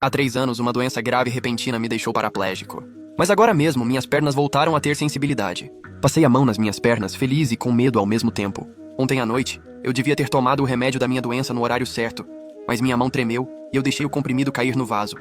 Há 3 anos, uma doença grave e repentina me deixou paraplégico. Mas agora mesmo, minhas pernas voltaram a ter sensibilidade. Passei a mão nas minhas pernas, feliz e com medo ao mesmo tempo. Ontem à noite, eu devia ter tomado o remédio da minha doença no horário certo, mas minha mão tremeu e eu deixei o comprimido cair no vaso.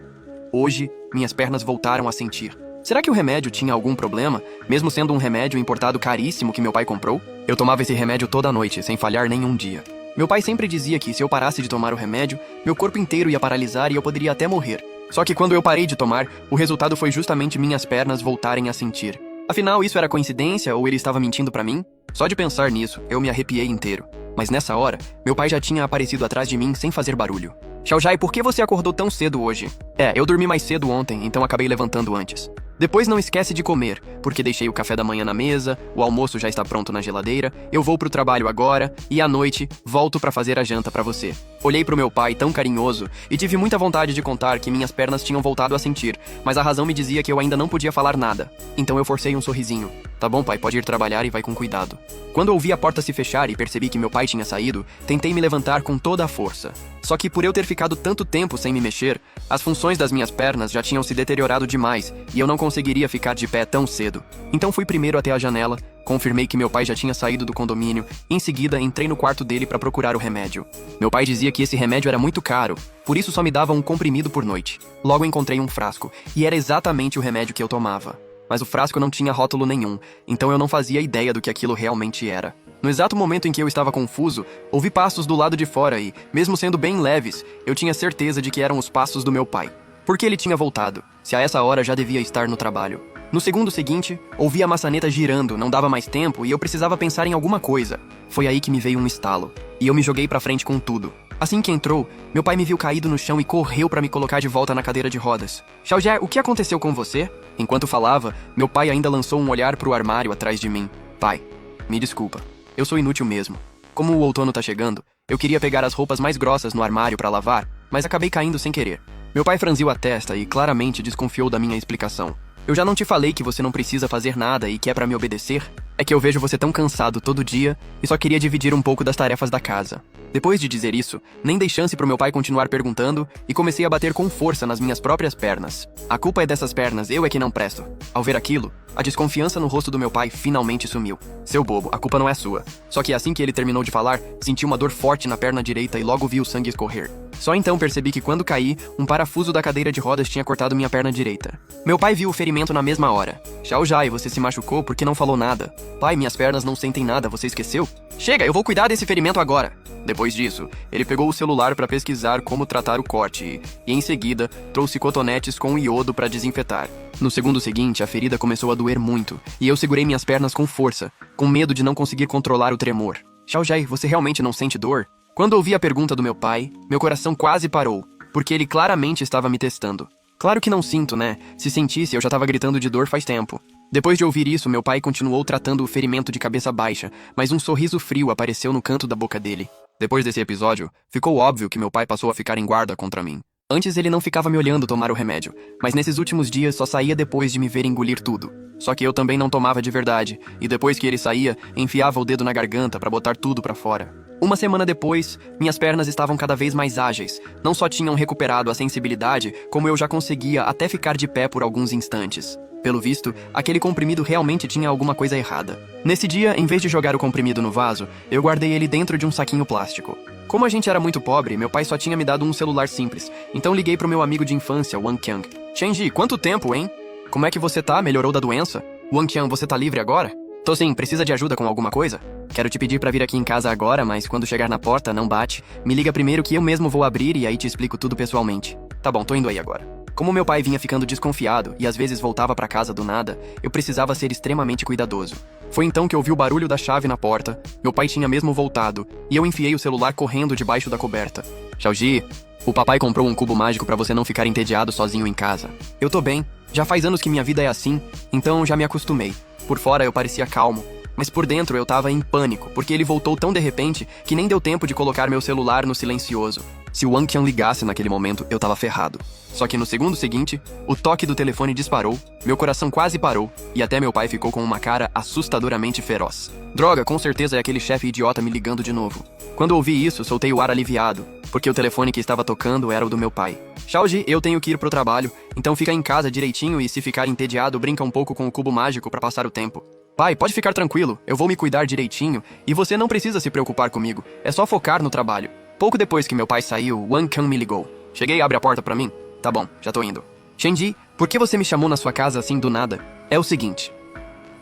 Hoje, minhas pernas voltaram a sentir. Será que o remédio tinha algum problema, mesmo sendo um remédio importado caríssimo que meu pai comprou? Eu tomava esse remédio toda noite, sem falhar nenhum dia. Meu pai sempre dizia que se eu parasse de tomar o remédio, meu corpo inteiro ia paralisar e eu poderia até morrer. Só que quando eu parei de tomar, o resultado foi justamente minhas pernas voltarem a sentir. Afinal, isso era coincidência ou ele estava mentindo pra mim? Só de pensar nisso, eu me arrepiei inteiro. Mas nessa hora, meu pai já tinha aparecido atrás de mim sem fazer barulho. Xiaojai, por que você acordou tão cedo hoje? Eu dormi mais cedo ontem, então acabei levantando antes. Depois não esquece de comer, porque deixei o café da manhã na mesa, o almoço já está pronto na geladeira, eu vou pro trabalho agora e à noite volto pra fazer a janta pra você. Olhei pro meu pai tão carinhoso e tive muita vontade de contar que minhas pernas tinham voltado a sentir, mas a razão me dizia que eu ainda não podia falar nada. Então eu forcei um sorrisinho. Tá bom, pai, pode ir trabalhar e vai com cuidado. Quando ouvi a porta se fechar e percebi que meu pai tinha saído, tentei me levantar com toda a força. Só que por eu ter ficado tanto tempo sem me mexer, as funções das minhas pernas já tinham se deteriorado demais e eu não conseguiria ficar de pé tão cedo. Então fui primeiro até a janela, confirmei que meu pai já tinha saído do condomínio, em seguida entrei no quarto dele para procurar o remédio. Meu pai dizia que esse remédio era muito caro, por isso só me dava um comprimido por noite. Logo encontrei um frasco, e era exatamente o remédio que eu tomava. Mas o frasco não tinha rótulo nenhum, então eu não fazia ideia do que aquilo realmente era. No exato momento em que eu estava confuso, ouvi passos do lado de fora e, mesmo sendo bem leves, eu tinha certeza de que eram os passos do meu pai. Por que ele tinha voltado, se a essa hora já devia estar no trabalho? No segundo seguinte, ouvi a maçaneta girando, não dava mais tempo e eu precisava pensar em alguma coisa. Foi aí que me veio um estalo, e eu me joguei pra frente com tudo. Assim que entrou, meu pai me viu caído no chão e correu pra me colocar de volta na cadeira de rodas. Xiaojia, o que aconteceu com você? Enquanto falava, meu pai ainda lançou um olhar pro armário atrás de mim. Pai, me desculpa. Eu sou inútil mesmo. Como o outono tá chegando, eu queria pegar as roupas mais grossas no armário pra lavar, mas acabei caindo sem querer. Meu pai franziu a testa e claramente desconfiou da minha explicação. Eu já não te falei que você não precisa fazer nada e que é pra me obedecer? É que eu vejo você tão cansado todo dia e só queria dividir um pouco das tarefas da casa. Depois de dizer isso, nem dei chance pro meu pai continuar perguntando e comecei a bater com força nas minhas próprias pernas. A culpa é dessas pernas, eu é que não presto. Ao ver aquilo, a desconfiança no rosto do meu pai finalmente sumiu. Seu bobo, a culpa não é sua. Só que assim que ele terminou de falar, senti uma dor forte na perna direita e logo vi o sangue escorrer. Só então percebi que quando caí, um parafuso da cadeira de rodas tinha cortado minha perna direita. Meu pai viu o ferimento na mesma hora. Xiaojai, você se machucou porque não falou nada. Pai, minhas pernas não sentem nada, você esqueceu? Chega, eu vou cuidar desse ferimento agora. Depois disso, ele pegou o celular para pesquisar como tratar o corte e em seguida, trouxe cotonetes com iodo para desinfetar. No segundo seguinte, a ferida começou a doer muito e eu segurei minhas pernas com força, com medo de não conseguir controlar o tremor. Xiaojai, você realmente não sente dor? Quando ouvi a pergunta do meu pai, meu coração quase parou, porque ele claramente estava me testando. Claro que não sinto, né? Se sentisse, eu já estava gritando de dor faz tempo. Depois de ouvir isso, meu pai continuou tratando o ferimento de cabeça baixa, mas um sorriso frio apareceu no canto da boca dele. Depois desse episódio, ficou óbvio que meu pai passou a ficar em guarda contra mim. Antes ele não ficava me olhando tomar o remédio, mas nesses últimos dias só saía depois de me ver engolir tudo. Só que eu também não tomava de verdade, e depois que ele saía, enfiava o dedo na garganta pra botar tudo pra fora. Uma semana depois, minhas pernas estavam cada vez mais ágeis. Não só tinham recuperado a sensibilidade, como eu já conseguia até ficar de pé por alguns instantes. Pelo visto, aquele comprimido realmente tinha alguma coisa errada. Nesse dia, em vez de jogar o comprimido no vaso, eu guardei ele dentro de um saquinho plástico. Como a gente era muito pobre, meu pai só tinha me dado um celular simples, então liguei pro meu amigo de infância, Wang Qiang. Chenji, quanto tempo, hein? Como é que você tá? Melhorou da doença? Wang Qiang, você tá livre agora? Tô sim, precisa de ajuda com alguma coisa? Quero te pedir pra vir aqui em casa agora, mas quando chegar na porta, não bate. Me liga primeiro que eu mesmo vou abrir e aí te explico tudo pessoalmente. Tá bom, tô indo aí agora. Como meu pai vinha ficando desconfiado e às vezes voltava pra casa do nada, eu precisava ser extremamente cuidadoso. Foi então que ouvi o barulho da chave na porta, meu pai tinha mesmo voltado, e eu enfiei o celular correndo debaixo da coberta. Xiaoji, o papai comprou um cubo mágico pra você não ficar entediado sozinho em casa. Eu tô bem, já faz anos que minha vida é assim, então já me acostumei. Por fora eu parecia calmo, mas por dentro eu tava em pânico, porque ele voltou tão de repente que nem deu tempo de colocar meu celular no silencioso. Se o Wang Qiang ligasse naquele momento, eu tava ferrado. Só que no segundo seguinte, o toque do telefone disparou, meu coração quase parou, e até meu pai ficou com uma cara assustadoramente feroz. Droga, com certeza é aquele chefe idiota me ligando de novo. Quando ouvi isso, soltei o ar aliviado, porque o telefone que estava tocando era o do meu pai. Xiaoji, eu tenho que ir pro trabalho, então fica em casa direitinho e se ficar entediado, brinca um pouco com o cubo mágico pra passar o tempo. Pai, pode ficar tranquilo, eu vou me cuidar direitinho e você não precisa se preocupar comigo, é só focar no trabalho. Pouco depois que meu pai saiu, Wang Kang me ligou. Cheguei e abre a porta pra mim? Tá bom, já tô indo. Shenji, por que você me chamou na sua casa assim do nada? É o seguinte.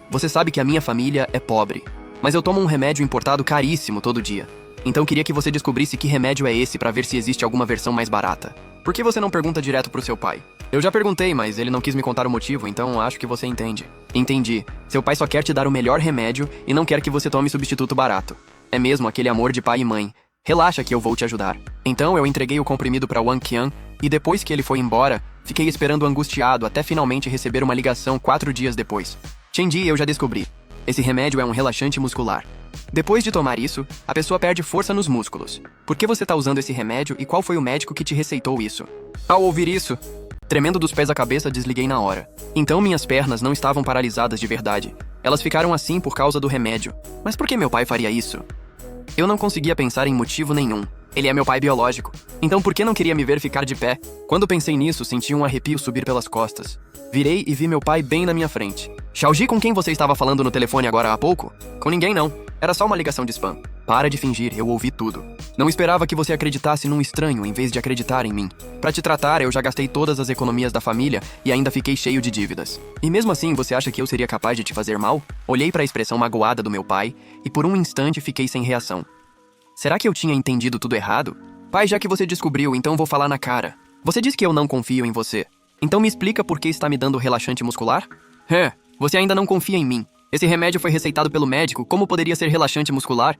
Você sabe que a minha família é pobre, mas eu tomo um remédio importado caríssimo todo dia. Então queria que você descobrisse que remédio é esse pra ver se existe alguma versão mais barata. Por que você não pergunta direto pro seu pai? Eu já perguntei, mas ele não quis me contar o motivo, então acho que você entende. Entendi. Seu pai só quer te dar o melhor remédio e não quer que você tome substituto barato. É mesmo aquele amor de pai e mãe. Relaxa que eu vou te ajudar. Então eu entreguei o comprimido pra Wang Qian e depois que ele foi embora, fiquei esperando angustiado até finalmente receber uma ligação 4 dias depois. Shenji, eu já descobri. Esse remédio é um relaxante muscular. Depois de tomar isso, a pessoa perde força nos músculos. Por que você tá usando esse remédio e qual foi o médico que te receitou isso? Ao ouvir isso, tremendo dos pés à cabeça, desliguei na hora. Então minhas pernas não estavam paralisadas de verdade. Elas ficaram assim por causa do remédio. Mas por que meu pai faria isso? Eu não conseguia pensar em motivo nenhum. Ele é meu pai biológico. Então por que não queria me ver ficar de pé? Quando pensei nisso, senti um arrepio subir pelas costas. Virei e vi meu pai bem na minha frente. Xiaoji, com quem você estava falando no telefone agora há pouco? Com ninguém não. Era só uma ligação de spam. Para de fingir, eu ouvi tudo. Não esperava que você acreditasse num estranho em vez de acreditar em mim. Pra te tratar, eu já gastei todas as economias da família e ainda fiquei cheio de dívidas. E mesmo assim, você acha que eu seria capaz de te fazer mal? Olhei pra expressão magoada do meu pai e por um instante fiquei sem reação. Será que eu tinha entendido tudo errado? Pai, já que você descobriu, então vou falar na cara. Você diz que eu não confio em você. Então me explica por que está me dando relaxante muscular? Você ainda não confia em mim. Esse remédio foi receitado pelo médico, como poderia ser relaxante muscular?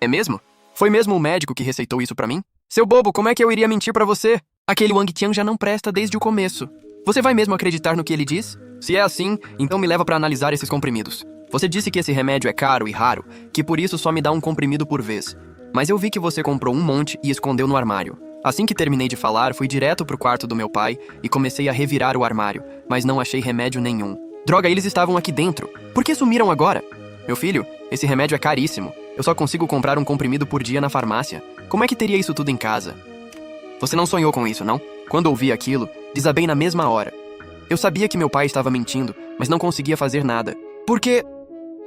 É mesmo? Foi mesmo o médico que receitou isso pra mim? Seu bobo, como é que eu iria mentir pra você? Aquele Wang Qian já não presta desde o começo. Você vai mesmo acreditar no que ele diz? Se é assim, então me leva pra analisar esses comprimidos. Você disse que esse remédio é caro e raro, que por isso só me dá um comprimido por vez. Mas eu vi que você comprou um monte e escondeu no armário. Assim que terminei de falar, fui direto pro quarto do meu pai e comecei a revirar o armário, mas não achei remédio nenhum. Droga, eles estavam aqui dentro. Por que sumiram agora? Meu filho, esse remédio é caríssimo. Eu só consigo comprar um comprimido por dia na farmácia. Como é que teria isso tudo em casa? Você não sonhou com isso, não? Quando ouvi aquilo, desabei na mesma hora. Eu sabia que meu pai estava mentindo, mas não conseguia fazer nada. Por quê?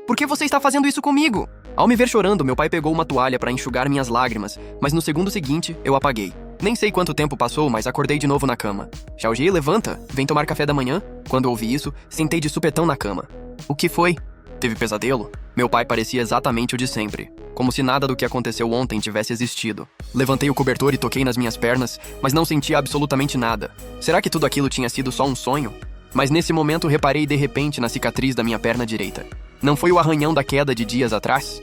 Por que você está fazendo isso comigo? Ao me ver chorando, meu pai pegou uma toalha para enxugar minhas lágrimas, mas no segundo seguinte, eu apaguei. Nem sei quanto tempo passou, mas acordei de novo na cama. Xiaoji, levanta, vem tomar café da manhã? Quando ouvi isso, sentei de supetão na cama. O que foi? Teve pesadelo? Meu pai parecia exatamente o de sempre, como se nada do que aconteceu ontem tivesse existido. Levantei o cobertor e toquei nas minhas pernas, mas não sentia absolutamente nada. Será que tudo aquilo tinha sido só um sonho? Mas nesse momento reparei de repente na cicatriz da minha perna direita. Não foi o arranhão da queda de dias atrás?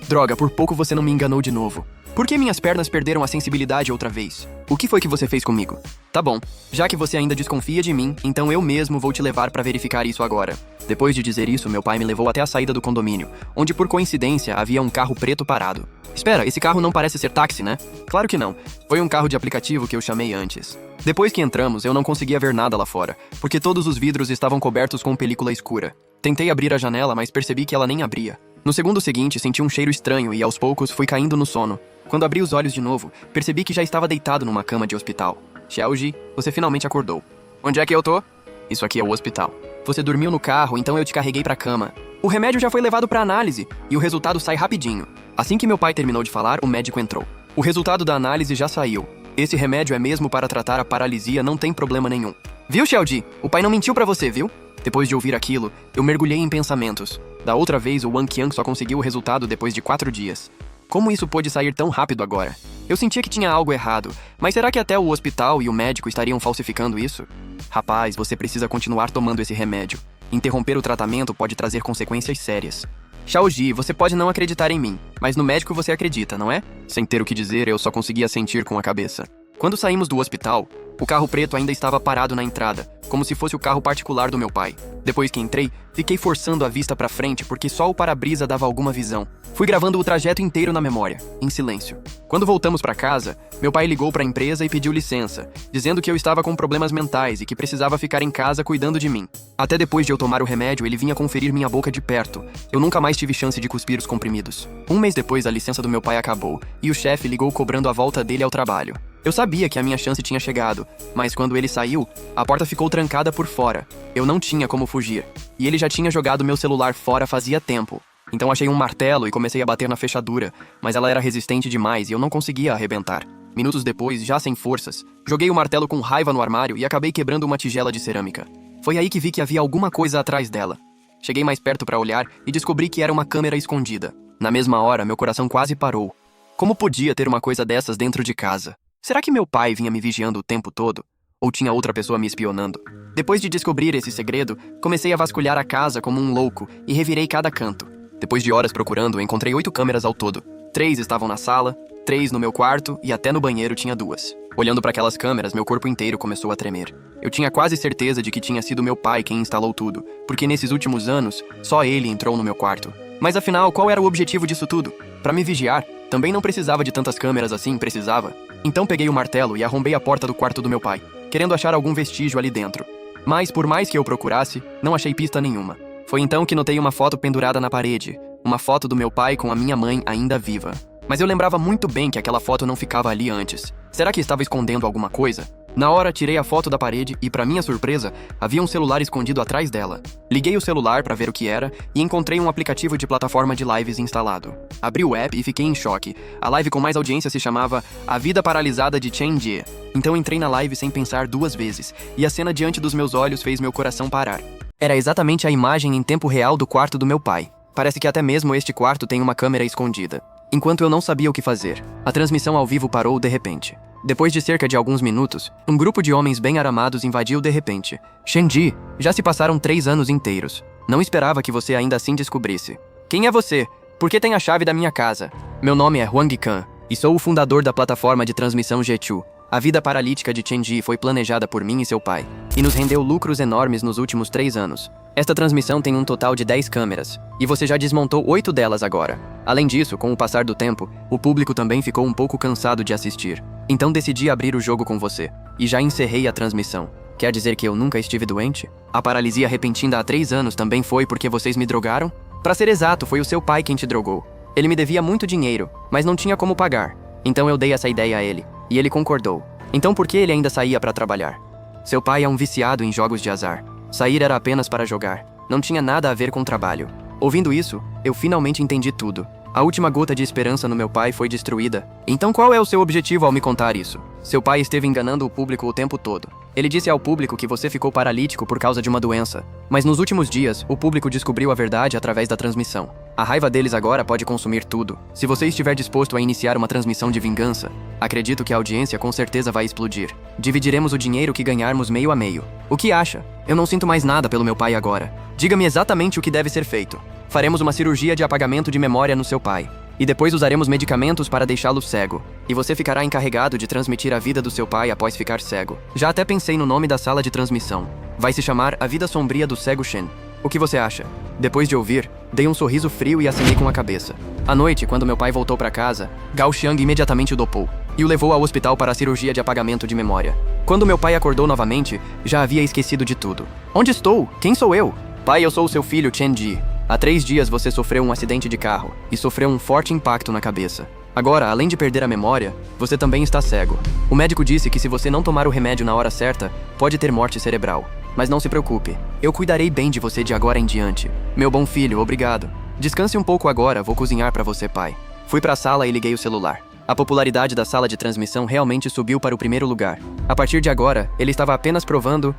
Droga, por pouco você não me enganou de novo. Por que minhas pernas perderam a sensibilidade outra vez? O que foi que você fez comigo? Tá bom, já que você ainda desconfia de mim, então eu mesmo vou te levar pra verificar isso agora. Depois de dizer isso, meu pai me levou até a saída do condomínio, onde por coincidência havia um carro preto parado. Espera, esse carro não parece ser táxi, né? Claro que não. Foi um carro de aplicativo que eu chamei antes. Depois que entramos, eu não conseguia ver nada lá fora, porque todos os vidros estavam cobertos com película escura. Tentei abrir a janela, mas percebi que ela nem abria. No segundo seguinte, senti um cheiro estranho e, aos poucos, fui caindo no sono. Quando abri os olhos de novo, percebi que já estava deitado numa cama de hospital. Xiaoji, você finalmente acordou. Onde é que eu tô? Isso aqui é o hospital. Você dormiu no carro, então eu te carreguei pra cama. O remédio já foi levado pra análise, e o resultado sai rapidinho. Assim que meu pai terminou de falar, o médico entrou. O resultado da análise já saiu. Esse remédio é mesmo para tratar a paralisia, não tem problema nenhum. Viu, Xiaoji? O pai não mentiu pra você, viu? Depois de ouvir aquilo, eu mergulhei em pensamentos. Da outra vez, o Wang Qian só conseguiu o resultado depois de 4 dias. Como isso pôde sair tão rápido agora? Eu sentia que tinha algo errado, mas será que até o hospital e o médico estariam falsificando isso? Rapaz, você precisa continuar tomando esse remédio. Interromper o tratamento pode trazer consequências sérias. Xiaoji, você pode não acreditar em mim, mas no médico você acredita, não é? Sem ter o que dizer, eu só conseguia sentir com a cabeça. Quando saímos do hospital, o carro preto ainda estava parado na entrada, como se fosse o carro particular do meu pai. Depois que entrei, fiquei forçando a vista pra frente porque só o para-brisa dava alguma visão. Fui gravando o trajeto inteiro na memória, em silêncio. Quando voltamos pra casa, meu pai ligou pra empresa e pediu licença, dizendo que eu estava com problemas mentais e que precisava ficar em casa cuidando de mim. Até depois de eu tomar o remédio, ele vinha conferir minha boca de perto. Eu nunca mais tive chance de cuspir os comprimidos. Um mês depois, a licença do meu pai acabou e o chefe ligou cobrando a volta dele ao trabalho. Eu sabia que a minha chance tinha chegado, mas quando ele saiu, a porta ficou trancada por fora. Eu não tinha como fugir. E ele já tinha jogado meu celular fora fazia tempo. Então achei um martelo e comecei a bater na fechadura, mas ela era resistente demais e eu não conseguia arrebentar. Minutos depois, já sem forças, joguei o martelo com raiva no armário e acabei quebrando uma tigela de cerâmica. Foi aí que vi que havia alguma coisa atrás dela. Cheguei mais perto para olhar e descobri que era uma câmera escondida. Na mesma hora, meu coração quase parou. Como podia ter uma coisa dessas dentro de casa? Será que meu pai vinha me vigiando o tempo todo? Ou tinha outra pessoa me espionando? Depois de descobrir esse segredo, comecei a vasculhar a casa como um louco e revirei cada canto. Depois de horas procurando, encontrei 8 câmeras ao todo. 3 estavam na sala, 3 no meu quarto e até no banheiro tinha 2. Olhando para aquelas câmeras, meu corpo inteiro começou a tremer. Eu tinha quase certeza de que tinha sido meu pai quem instalou tudo, porque nesses últimos anos, só ele entrou no meu quarto. Mas afinal, qual era o objetivo disso tudo? Para me vigiar? Também não precisava de tantas câmeras assim, precisava. Então peguei o martelo e arrombei a porta do quarto do meu pai, querendo achar algum vestígio ali dentro. Mas por mais que eu procurasse, não achei pista nenhuma. Foi então que notei uma foto pendurada na parede, uma foto do meu pai com a minha mãe ainda viva. Mas eu lembrava muito bem que aquela foto não ficava ali antes. Será que estava escondendo alguma coisa? Na hora, tirei a foto da parede e, para minha surpresa, havia um celular escondido atrás dela. Liguei o celular para ver o que era e encontrei um aplicativo de plataforma de lives instalado. Abri o app e fiquei em choque. A live com mais audiência se chamava A Vida Paralisada de Chen Jie. Então entrei na live sem pensar 2 vezes, e a cena diante dos meus olhos fez meu coração parar. Era exatamente a imagem em tempo real do quarto do meu pai. Parece que até mesmo este quarto tem uma câmera escondida. Enquanto eu não sabia o que fazer, a transmissão ao vivo parou de repente. Depois de cerca de alguns minutos, um grupo de homens bem armados invadiu de repente. Shenji, já se passaram 3 anos inteiros. Não esperava que você ainda assim descobrisse. Quem é você? Por que tem a chave da minha casa? Meu nome é Huang Kan, e sou o fundador da plataforma de transmissão Jechu. A vida paralítica de Chenji foi planejada por mim e seu pai, e nos rendeu lucros enormes nos últimos 3 anos. Esta transmissão tem um total de 10 câmeras, e você já desmontou 8 delas agora. Além disso, com o passar do tempo, o público também ficou um pouco cansado de assistir. Então decidi abrir o jogo com você, e já encerrei a transmissão. Quer dizer que eu nunca estive doente? A paralisia repentina há 3 anos também foi porque vocês me drogaram? Pra ser exato, foi o seu pai quem te drogou. Ele me devia muito dinheiro, mas não tinha como pagar. Então eu dei essa ideia a ele, e ele concordou. Então por que ele ainda saía pra trabalhar? Seu pai é um viciado em jogos de azar. Sair era apenas para jogar. Não tinha nada a ver com trabalho. Ouvindo isso, eu finalmente entendi tudo. A última gota de esperança no meu pai foi destruída. Então qual é o seu objetivo ao me contar isso? Seu pai esteve enganando o público o tempo todo. Ele disse ao público que você ficou paralítico por causa de uma doença. Mas nos últimos dias, o público descobriu a verdade através da transmissão. A raiva deles agora pode consumir tudo. Se você estiver disposto a iniciar uma transmissão de vingança, acredito que a audiência com certeza vai explodir. Dividiremos o dinheiro que ganharmos meio a meio. O que acha? Eu não sinto mais nada pelo meu pai agora. Diga-me exatamente o que deve ser feito. Faremos uma cirurgia de apagamento de memória no seu pai. E depois usaremos medicamentos para deixá-lo cego. E você ficará encarregado de transmitir a vida do seu pai após ficar cego. Já até pensei no nome da sala de transmissão. Vai se chamar A Vida Sombria do Cego Shen. O que você acha? Depois de ouvir, dei um sorriso frio e acenei com a cabeça. À noite, quando meu pai voltou para casa, Gao Xiang imediatamente o dopou e o levou ao hospital para a cirurgia de apagamento de memória. Quando meu pai acordou novamente, já havia esquecido de tudo. Onde estou? Quem sou eu? Pai, eu sou o seu filho, Chen Ji. Há 3 dias você sofreu um acidente de carro e sofreu um forte impacto na cabeça. Agora, além de perder a memória, você também está cego. O médico disse que se você não tomar o remédio na hora certa, pode ter morte cerebral. Mas não se preocupe, eu cuidarei bem de você de agora em diante. Meu bom filho, obrigado. Descanse um pouco agora, vou cozinhar para você, pai. Fui para a sala e liguei o celular. A popularidade da sala de transmissão realmente subiu para o primeiro lugar. A partir de agora, ele estava apenas provando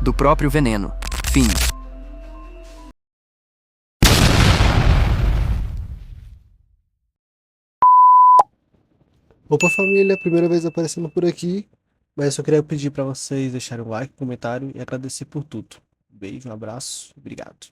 do próprio veneno. Fim. Opa, família, primeira vez aparecendo por aqui, mas eu só queria pedir para vocês deixarem um like, comentário e agradecer por tudo. Um beijo, um abraço, obrigado.